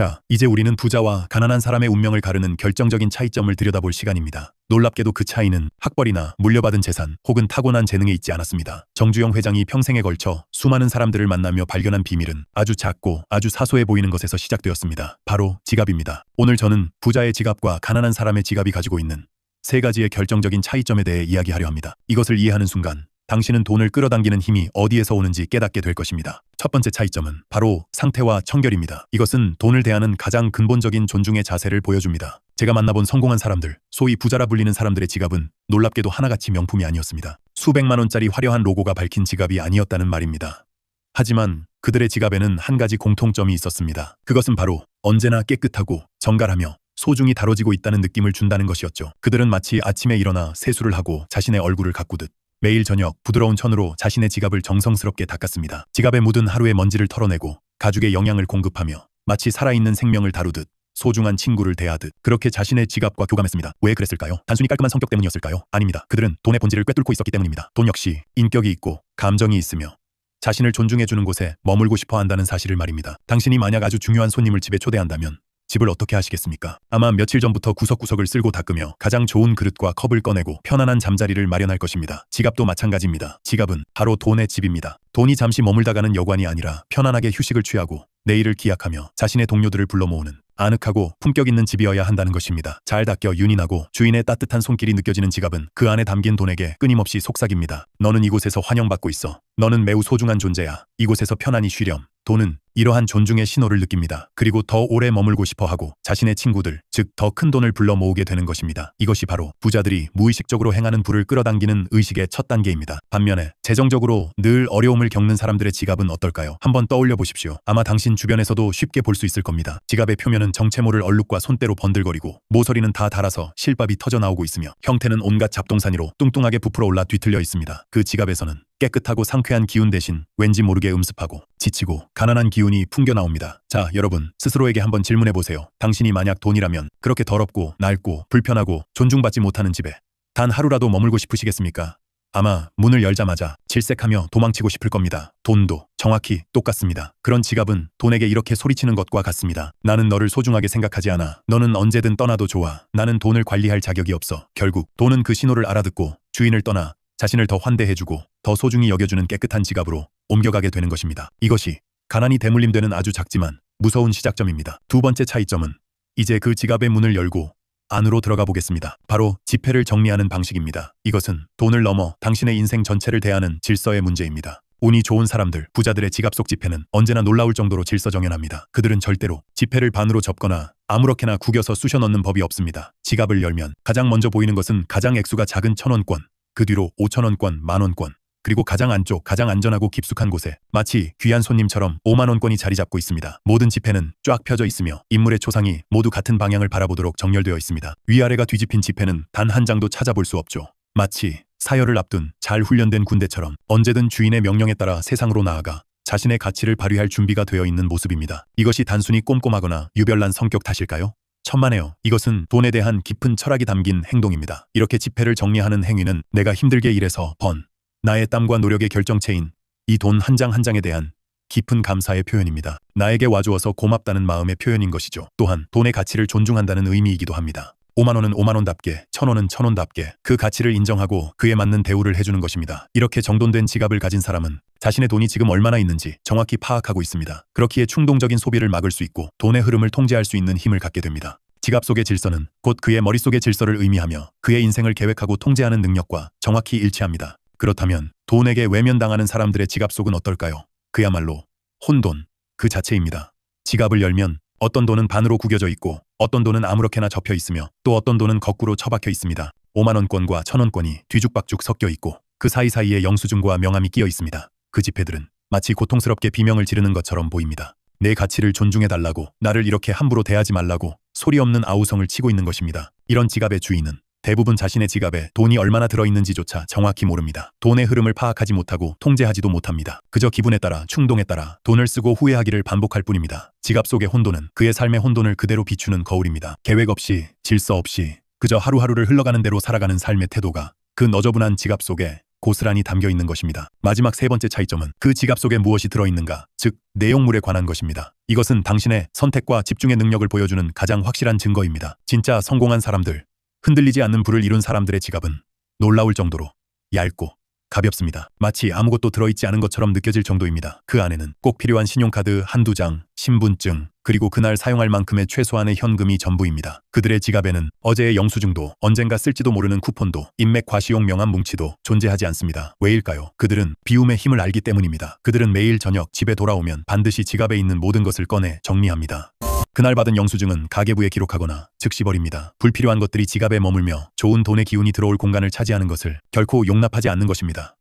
자, 이제 우리는 부자와 가난한 사람의 운명을 가르는 결정적인 차이점을 들여다볼 시간입니다. 놀랍게도 그 차이는 학벌이나 물려받은 재산 혹은 타고난 재능에 있지 않았습니다. 정주영 회장이 평생에 걸쳐 수많은 사람들을 만나며 발견한 비밀은 아주 작고 아주 사소해 보이는 것에서 시작되었습니다. 바로 지갑입니다. 오늘 저는 부자의 지갑과 가난한 사람의 지갑이 가지고 있는 세 가지의 결정적인 차이점에 대해 이야기하려 합니다. 이것을 이해하는 순간 당신은 돈을 끌어당기는 힘이 어디에서 오는지 깨닫게 될 것입니다. 첫 번째 차이점은 바로 상태와 청결입니다. 이것은 돈을 대하는 가장 근본적인 존중의 자세를 보여줍니다. 제가 만나본 성공한 사람들, 소위 부자라 불리는 사람들의 지갑은 놀랍게도 하나같이 명품이 아니었습니다. 수백만 원짜리 화려한 로고가 밝힌 지갑이 아니었다는 말입니다. 하지만 그들의 지갑에는 한 가지 공통점이 있었습니다. 그것은 바로 언제나 깨끗하고 정갈하며 소중히 다뤄지고 있다는 느낌을 준다는 것이었죠. 그들은 마치 아침에 일어나 세수를 하고 자신의 얼굴을 가꾸듯 매일 저녁 부드러운 천으로 자신의 지갑을 정성스럽게 닦았습니다. 지갑에 묻은 하루의 먼지를 털어내고 가죽에 영양을 공급하며 마치 살아있는 생명을 다루듯 소중한 친구를 대하듯 그렇게 자신의 지갑과 교감했습니다. 왜 그랬을까요? 단순히 깔끔한 성격 때문이었을까요? 아닙니다. 그들은 돈의 본질을 꿰뚫고 있었기 때문입니다. 돈 역시 인격이 있고 감정이 있으며 자신을 존중해주는 곳에 머물고 싶어 한다는 사실을 말입니다. 당신이 만약 아주 중요한 손님을 집에 초대한다면 집을 어떻게 하시겠습니까? 아마 며칠 전부터 구석구석을 쓸고 닦으며 가장 좋은 그릇과 컵을 꺼내고 편안한 잠자리를 마련할 것입니다. 지갑도 마찬가지입니다. 지갑은 바로 돈의 집입니다. 돈이 잠시 머물다 가는 여관이 아니라 편안하게 휴식을 취하고 내일을 기약하며 자신의 동료들을 불러 모으는 아늑하고 품격 있는 집이어야 한다는 것입니다. 잘 닦여 윤이 나고 주인의 따뜻한 손길이 느껴지는 지갑은 그 안에 담긴 돈에게 끊임없이 속삭입니다. 너는 이곳에서 환영받고 있어. 너는 매우 소중한 존재야. 이곳에서 편안히 쉬렴. 돈은 이러한 존중의 신호를 느낍니다. 그리고 더 오래 머물고 싶어 하고 자신의 친구들, 즉 더 큰 돈을 불러 모으게 되는 것입니다. 이것이 바로 부자들이 무의식적으로 행하는 부를 끌어당기는 의식의 첫 단계입니다. 반면에 재정적으로 늘 어려움을 겪는 사람들의 지갑은 어떨까요? 한번 떠올려 보십시오. 아마 당신 주변에서도 쉽게 볼 수 있을 겁니다. 지갑의 표면은 정체 모를 얼룩과 손때로 번들거리고 모서리는 다 닳아서 실밥이 터져 나오고 있으며 형태는 온갖 잡동사니로 뚱뚱하게 부풀어 올라 뒤틀려 있습니다. 그 지갑에서는 깨끗하고 상쾌한 기운 대신 왠지 모르게 음습하고 지치고 가난한 기운이 풍겨 나옵니다. 자, 여러분 스스로에게 한번 질문해 보세요. 당신이 만약 돈이라면 그렇게 더럽고 낡고 불편하고 존중받지 못하는 집에 단 하루라도 머물고 싶으시겠습니까? 아마 문을 열자마자 질색하며 도망치고 싶을 겁니다. 돈도 정확히 똑같습니다. 그런 지갑은 돈에게 이렇게 소리치는 것과 같습니다. 나는 너를 소중하게 생각하지 않아. 너는 언제든 떠나도 좋아. 나는 돈을 관리할 자격이 없어. 결국 돈은 그 신호를 알아듣고 주인을 떠나 자신을 더 환대해주고 더 소중히 여겨주는 깨끗한 지갑으로 옮겨가게 되는 것입니다. 이것이 가난이 대물림되는 아주 작지만 무서운 시작점입니다. 두 번째 차이점은 이제 그 지갑의 문을 열고 안으로 들어가 보겠습니다. 바로 지폐를 정리하는 방식입니다. 이것은 돈을 넘어 당신의 인생 전체를 대하는 질서의 문제입니다. 운이 좋은 사람들, 부자들의 지갑 속 지폐는 언제나 놀라울 정도로 질서정연합니다. 그들은 절대로 지폐를 반으로 접거나 아무렇게나 구겨서 쑤셔 넣는 법이 없습니다. 지갑을 열면 가장 먼저 보이는 것은 가장 액수가 작은 1,000원권, 그 뒤로 5,000원권, 만원권, 그리고 가장 안쪽, 가장 안전하고 깊숙한 곳에 마치 귀한 손님처럼 5만원권이 자리 잡고 있습니다. 모든 지폐는 쫙 펴져 있으며 인물의 초상이 모두 같은 방향을 바라보도록 정렬되어 있습니다. 위아래가 뒤집힌 지폐는 단 한 장도 찾아볼 수 없죠. 마치 사열을 앞둔 잘 훈련된 군대처럼 언제든 주인의 명령에 따라 세상으로 나아가 자신의 가치를 발휘할 준비가 되어 있는 모습입니다. 이것이 단순히 꼼꼼하거나 유별난 성격 탓일까요? 천만에요. 이것은 돈에 대한 깊은 철학이 담긴 행동입니다. 이렇게 지폐를 정리하는 행위는 내가 힘들게 일해서 번 나의 땀과 노력의 결정체인 이 돈 한 장 한 장에 대한 깊은 감사의 표현입니다. 나에게 와주어서 고맙다는 마음의 표현인 것이죠. 또한 돈의 가치를 존중한다는 의미이기도 합니다. 5만원은 5만원답게, 1,000원은 1,000원답게 그 가치를 인정하고 그에 맞는 대우를 해주는 것입니다. 이렇게 정돈된 지갑을 가진 사람은 자신의 돈이 지금 얼마나 있는지 정확히 파악하고 있습니다. 그렇기에 충동적인 소비를 막을 수 있고 돈의 흐름을 통제할 수 있는 힘을 갖게 됩니다. 지갑 속의 질서는 곧 그의 머릿속의 질서를 의미하며 그의 인생을 계획하고 통제하는 능력과 정확히 일치합니다. 그렇다면 돈에게 외면당하는 사람들의 지갑 속은 어떨까요? 그야말로 혼돈 그 자체입니다. 지갑을 열면 어떤 돈은 반으로 구겨져 있고 어떤 돈은 아무렇게나 접혀 있으며 또 어떤 돈은 거꾸로 처박혀 있습니다. 5만원권과 1,000원권이 뒤죽박죽 섞여 있고 그 사이사이에 영수증과 명함이 끼어 있습니다. 그 지폐들은 마치 고통스럽게 비명을 지르는 것처럼 보입니다. 내 가치를 존중해달라고, 나를 이렇게 함부로 대하지 말라고 소리 없는 아우성을 치고 있는 것입니다. 이런 지갑의 주인은 대부분 자신의 지갑에 돈이 얼마나 들어있는지조차 정확히 모릅니다. 돈의 흐름을 파악하지 못하고 통제하지도 못합니다. 그저 기분에 따라, 충동에 따라 돈을 쓰고 후회하기를 반복할 뿐입니다. 지갑 속의 혼돈은 그의 삶의 혼돈을 그대로 비추는 거울입니다. 계획 없이, 질서 없이 그저 하루하루를 흘러가는 대로 살아가는 삶의 태도가 그 너저분한 지갑 속에 고스란히 담겨 있는 것입니다. 마지막 세 번째 차이점은 그 지갑 속에 무엇이 들어있는가, 즉 내용물에 관한 것입니다. 이것은 당신의 선택과 집중의 능력을 보여주는 가장 확실한 증거입니다. 진짜 성공한 사람들, 흔들리지 않는 부를 이룬 사람들의 지갑은 놀라울 정도로 얇고 가볍습니다. 마치 아무것도 들어있지 않은 것처럼 느껴질 정도입니다. 그 안에는 꼭 필요한 신용카드 한두 장, 신분증, 그리고 그날 사용할 만큼의 최소한의 현금이 전부입니다. 그들의 지갑에는 어제의 영수증도 언젠가 쓸지도 모르는 쿠폰도 인맥 과시용 명함 뭉치도 존재하지 않습니다. 왜일까요? 그들은 비움의 힘을 알기 때문입니다. 그들은 매일 저녁 집에 돌아오면 반드시 지갑에 있는 모든 것을 꺼내 정리합니다. 그날 받은 영수증은 가계부에 기록하거나 즉시 버립니다. 불필요한 것들이 지갑에 머물며 좋은 돈의 기운이 들어올 공간을 차지하는 것을 결코 용납하지 않는 것입니다.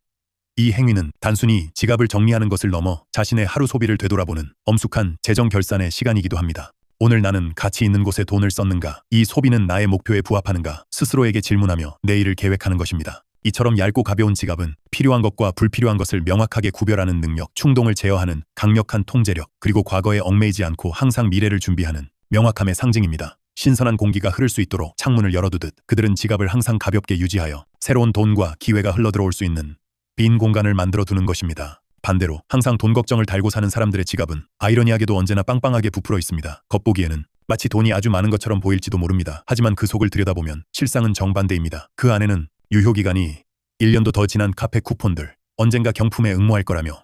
이 행위는 단순히 지갑을 정리하는 것을 넘어 자신의 하루 소비를 되돌아보는 엄숙한 재정 결산의 시간이기도 합니다. 오늘 나는 가치 있는 곳에 돈을 썼는가? 이 소비는 나의 목표에 부합하는가? 스스로에게 질문하며 내일을 계획하는 것입니다. 이처럼 얇고 가벼운 지갑은 필요한 것과 불필요한 것을 명확하게 구별하는 능력, 충동을 제어하는 강력한 통제력, 그리고 과거에 얽매이지 않고 항상 미래를 준비하는 명확함의 상징입니다. 신선한 공기가 흐를 수 있도록 창문을 열어두듯 그들은 지갑을 항상 가볍게 유지하여 새로운 돈과 기회가 흘러들어올 수 있는 빈 공간을 만들어 두는 것입니다. 반대로 항상 돈 걱정을 달고 사는 사람들의 지갑은 아이러니하게도 언제나 빵빵하게 부풀어 있습니다. 겉보기에는 마치 돈이 아주 많은 것처럼 보일지도 모릅니다. 하지만 그 속을 들여다보면 실상은 정반대입니다. 그 안에는 유효기간이 1년도 더 지난 카페 쿠폰들, 언젠가 경품에 응모할 거라며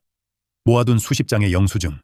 모아둔 수십 장의 영수증,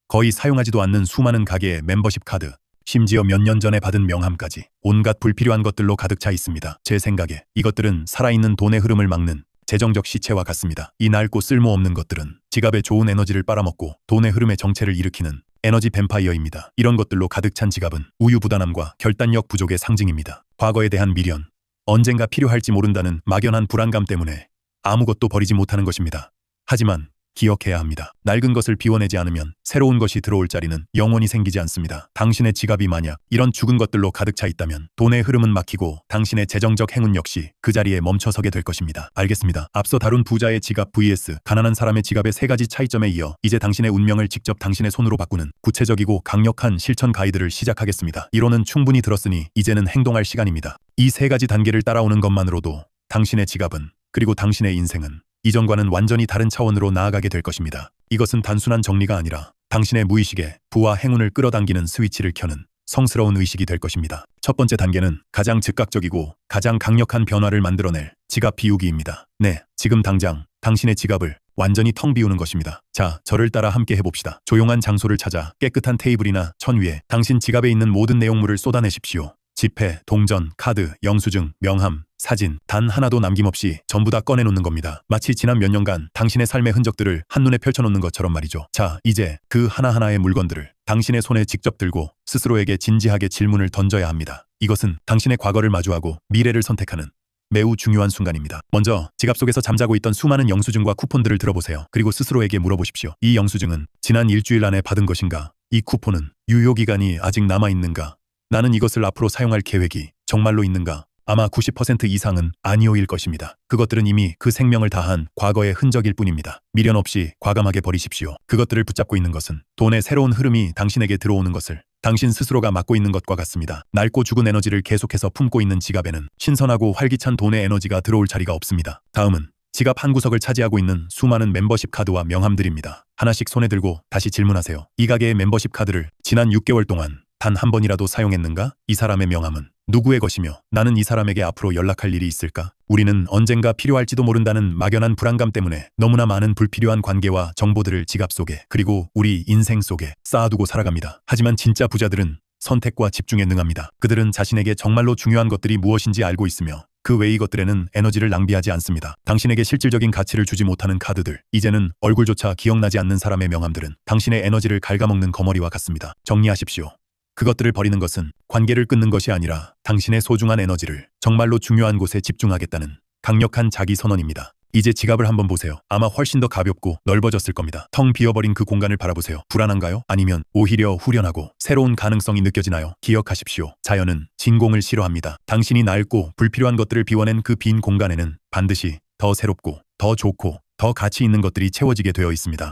거의 사용하지도 않는 수많은 가게의 멤버십 카드, 심지어 몇 년 전에 받은 명함까지 온갖 불필요한 것들로 가득 차 있습니다. 제 생각에 이것들은 살아있는 돈의 흐름을 막는 재정적 시체와 같습니다. 이 낡고 쓸모없는 것들은 지갑에 좋은 에너지를 빨아먹고 돈의 흐름의 정체를 일으키는 에너지 뱀파이어입니다. 이런 것들로 가득 찬 지갑은 우유부단함과 결단력 부족의 상징입니다. 과거에 대한 미련, 언젠가 필요할지 모른다는 막연한 불안감 때문에 아무것도 버리지 못하는 것입니다. 하지만 기억해야 합니다. 낡은 것을 비워내지 않으면 새로운 것이 들어올 자리는 영원히 생기지 않습니다. 당신의 지갑이 만약 이런 죽은 것들로 가득 차 있다면 돈의 흐름은 막히고 당신의 재정적 행운 역시 그 자리에 멈춰서게 될 것입니다. 알겠습니다. 앞서 다룬 부자의 지갑 vs 가난한 사람의 지갑의 세 가지 차이점에 이어 이제 당신의 운명을 직접 당신의 손으로 바꾸는 구체적이고 강력한 실천 가이드를 시작하겠습니다. 이론은 충분히 들었으니 이제는 행동할 시간입니다. 이 세 가지 단계를 따라오는 것만으로도 당신의 지갑은, 그리고 당신의 인생은 이전과는 완전히 다른 차원으로 나아가게 될 것입니다. 이것은 단순한 정리가 아니라 당신의 무의식에 부와 행운을 끌어당기는 스위치를 켜는 성스러운 의식이 될 것입니다. 첫 번째 단계는 가장 즉각적이고 가장 강력한 변화를 만들어낼 지갑 비우기입니다. 네, 지금 당장 당신의 지갑을 완전히 텅 비우는 것입니다. 자, 저를 따라 함께 해봅시다. 조용한 장소를 찾아 깨끗한 테이블이나 천 위에 당신 지갑에 있는 모든 내용물을 쏟아내십시오. 지폐, 동전, 카드, 영수증, 명함, 사진, 단 하나도 남김없이 전부 다 꺼내놓는 겁니다. 마치 지난 몇 년간 당신의 삶의 흔적들을 한눈에 펼쳐놓는 것처럼 말이죠. 자, 이제 그 하나하나의 물건들을 당신의 손에 직접 들고 스스로에게 진지하게 질문을 던져야 합니다. 이것은 당신의 과거를 마주하고 미래를 선택하는 매우 중요한 순간입니다. 먼저 지갑 속에서 잠자고 있던 수많은 영수증과 쿠폰들을 들어보세요. 그리고 스스로에게 물어보십시오. 이 영수증은 지난 일주일 안에 받은 것인가? 이 쿠폰은 유효기간이 아직 남아있는가? 나는 이것을 앞으로 사용할 계획이 정말로 있는가? 아마 90% 이상은 아니오일 것입니다. 그것들은 이미 그 생명을 다한 과거의 흔적일 뿐입니다. 미련 없이 과감하게 버리십시오. 그것들을 붙잡고 있는 것은 돈의 새로운 흐름이 당신에게 들어오는 것을 당신 스스로가 막고 있는 것과 같습니다. 낡고 죽은 에너지를 계속해서 품고 있는 지갑에는 신선하고 활기찬 돈의 에너지가 들어올 자리가 없습니다. 다음은 지갑 한 구석을 차지하고 있는 수많은 멤버십 카드와 명함들입니다. 하나씩 손에 들고 다시 질문하세요. 이 가게의 멤버십 카드를 지난 6개월 동안 단 한 번이라도 사용했는가? 이 사람의 명함은 누구의 것이며 나는 이 사람에게 앞으로 연락할 일이 있을까? 우리는 언젠가 필요할지도 모른다는 막연한 불안감 때문에 너무나 많은 불필요한 관계와 정보들을 지갑 속에, 그리고 우리 인생 속에 쌓아두고 살아갑니다. 하지만 진짜 부자들은 선택과 집중에 능합니다. 그들은 자신에게 정말로 중요한 것들이 무엇인지 알고 있으며 그 외의 것들에는 에너지를 낭비하지 않습니다. 당신에게 실질적인 가치를 주지 못하는 카드들, 이제는 얼굴조차 기억나지 않는 사람의 명함들은 당신의 에너지를 갉아먹는 거머리와 같습니다. 정리하십시오. 그것들을 버리는 것은 관계를 끊는 것이 아니라 당신의 소중한 에너지를 정말로 중요한 곳에 집중하겠다는 강력한 자기 선언입니다. 이제 지갑을 한번 보세요. 아마 훨씬 더 가볍고 넓어졌을 겁니다. 텅 비어버린 그 공간을 바라보세요. 불안한가요? 아니면 오히려 후련하고 새로운 가능성이 느껴지나요? 기억하십시오. 자연은 진공을 싫어합니다. 당신이 낡고 불필요한 것들을 비워낸 그 빈 공간에는 반드시 더 새롭고 더 좋고 더 가치 있는 것들이 채워지게 되어 있습니다.